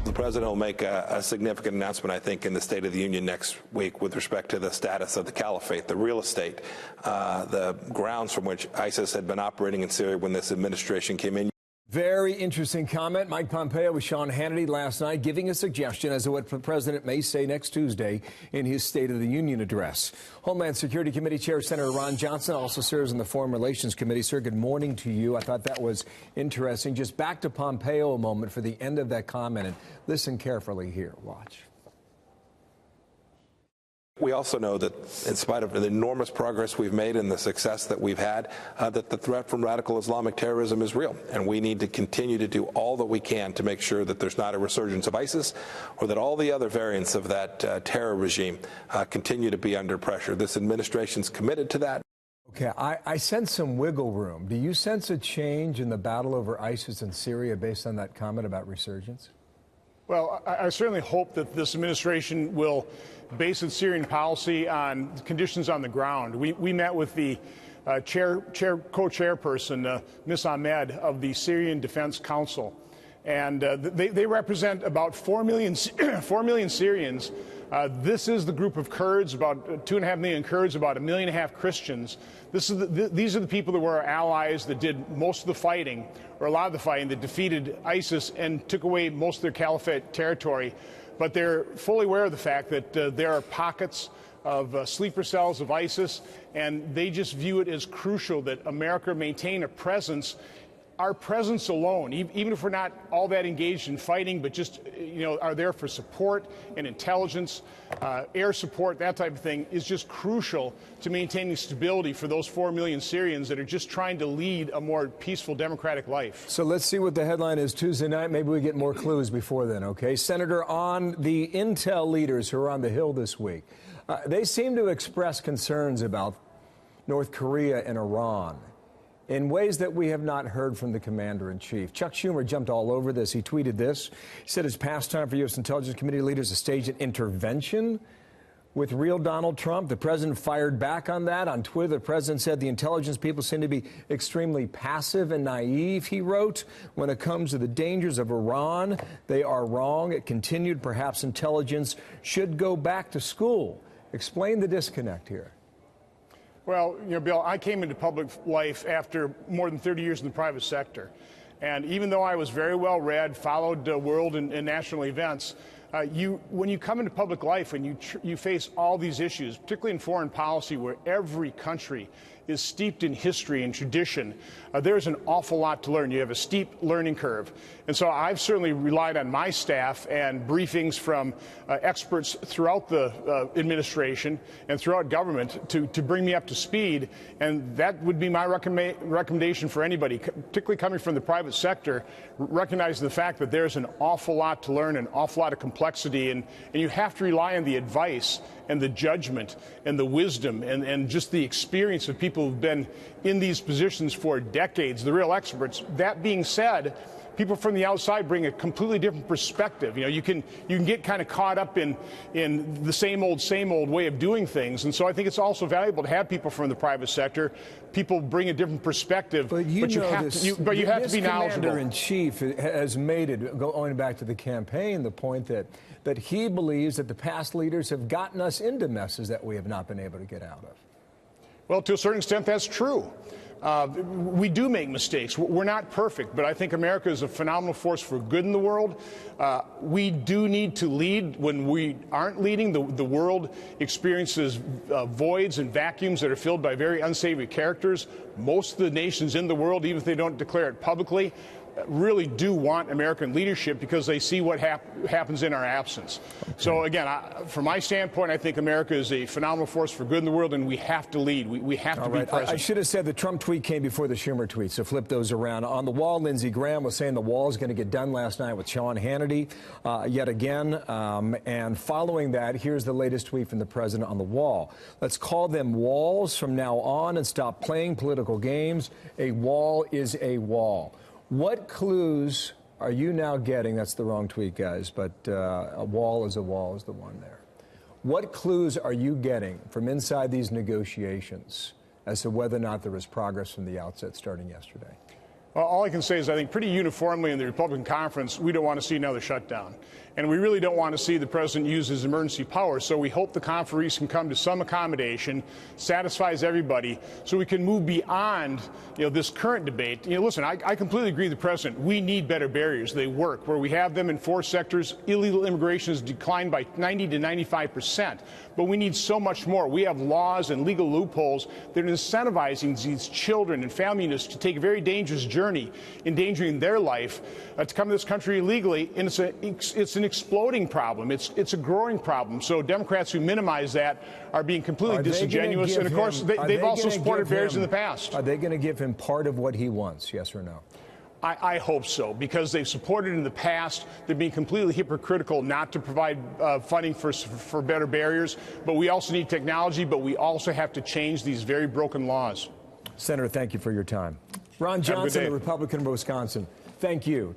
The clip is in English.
The president will make a significant announcement, I think, in the State of the Union next week with respect to the status of the caliphate, the real estate, the grounds from which ISIS had been operating in Syria when this administration came in. Very interesting comment. Mike Pompeo with Sean Hannity last night giving a suggestion as to what the president may say next Tuesday in his State of the Union address. Homeland Security Committee Chair Senator Ron Johnson also serves on the Foreign Relations Committee. Sir, good morning to you. I thought that was interesting. Just back to Pompeo a moment for the end of that comment, and listen carefully here. Watch. We also know that in spite of the enormous progress we've made and the success that we've had, that the threat from radical Islamic terrorism is real. And we need to continue to do all that we can to make sure that there's not a resurgence of ISIS or that all the other variants of that terror regime continue to be under pressure. This administration's committed to that. Okay, I sense some wiggle room. Do you sense a change in the battle over ISIS in Syria based on that comment about resurgence? Well, I certainly hope that this administration will base its Syrian policy on conditions on the ground. We met with the co-chairperson, Ms. Ahmed, of the Syrian Defense Council, and they represent about 4 million Syrians. This is the group of Kurds, about 2.5 million Kurds, about 1.5 million Christians. These are the people that were our allies that did most of the fighting, or a lot of the fighting, that defeated ISIS and took away most of their caliphate territory. But they're fully aware of the fact that there are pockets of sleeper cells of ISIS, and they just view it as crucial that America maintain a presence. Our presence alone, even if we're not all that engaged in fighting, but just are there for support and intelligence, air support, that type of thing, is just crucial to maintaining stability for those 4 million Syrians that are just trying to lead a more peaceful, democratic life. So let's see what the headline is Tuesday night. Maybe we get more clues before then, okay? Senator, on the intel leaders who are on the Hill this week, they seem to express concerns about North Korea and Iran in ways that we have not heard from the commander-in-chief. Chuck Schumer jumped all over this. He tweeted this. He said it's past time for U.S. Intelligence Committee leaders to stage an intervention with real Donald Trump. The president fired back on that. On Twitter, the president said the intelligence people seem to be extremely passive and naive, he wrote. When it comes to the dangers of Iran, they are wrong. It continued, perhaps intelligence should go back to school. Explain the disconnect here. Well, Bill, I came into public life after more than 30 years in the private sector. And even though I was very well read, followed world and national events, when you come into public life and you face all these issues, particularly in foreign policy where every country is steeped in history and tradition, there's an awful lot to learn. You have a steep learning curve. And so I've certainly relied on my staff and briefings from experts throughout the administration and throughout government to bring me up to speed. And that would be my recommendation for anybody, particularly coming from the private sector, recognizing the fact that there's an awful lot to learn, an awful lot of complexity, and you have to rely on the advice and the judgment and the wisdom and just the experience of people who've been in these positions for decades, the real experts. That being said, people from the outside bring a completely different perspective. You can get kind of caught up in the same old way of doing things. And so I think it's also valuable to have people from the private sector. People bring a different perspective, but you have to be knowledgeable. Commander-in-Chief has made it, going back to the campaign, the point that he believes that the past leaders have gotten us into messes that we have not been able to get out of. Well, to a certain extent, that's true. We do make mistakes. We're not perfect, but I think America is a phenomenal force for good in the world. We do need to lead. When we aren't leading, the world experiences voids and vacuums that are filled by very unsavory characters. Most of the nations in the world, even if they don't declare it publicly, really do want American leadership because they see what happens in our absence. Okay. So again, from my standpoint, I think America is a phenomenal force for good in the world, and we have to lead. We have to be present. I should have said the Trump tweet came before the Schumer tweet, so flip those around. On the wall, Lindsey Graham was saying the wall is going to get done last night with Sean Hannity yet again. And following that, here's the latest tweet from the president on the wall. Let's call them walls from now on and stop playing political games. A wall is a wall. What clues are you now getting? That's the wrong tweet, guys, but a wall is the one there. What clues are you getting from inside these negotiations as to whether or not there was progress from the outset starting yesterday? Well, all I can say is I think pretty uniformly in the Republican conference, we don't want to see another shutdown. And we really don't want to see the president use his emergency powers. So we hope the conferees can come to some accommodation, satisfies everybody, so we can move beyond, this current debate. Listen, I completely agree with the president. We need better barriers. They work. Where we have them in 4 sectors, illegal immigration has declined by 90 to 95%. But we need so much more. We have laws and legal loopholes that are incentivizing these children and family units to take a very dangerous journey, endangering their life, to come to this country illegally. And it's an exploding problem. It's a growing problem. So Democrats who minimize that are being completely disingenuous. And of course, they've also supported barriers in the past. Are they going to give him part of what he wants? Yes or no? I hope so, because they've supported in the past. They're being completely hypocritical not to provide funding for better barriers. But we also need technology, but we also have to change these very broken laws. Senator, thank you for your time. Ron Johnson, the Republican of Wisconsin, thank you.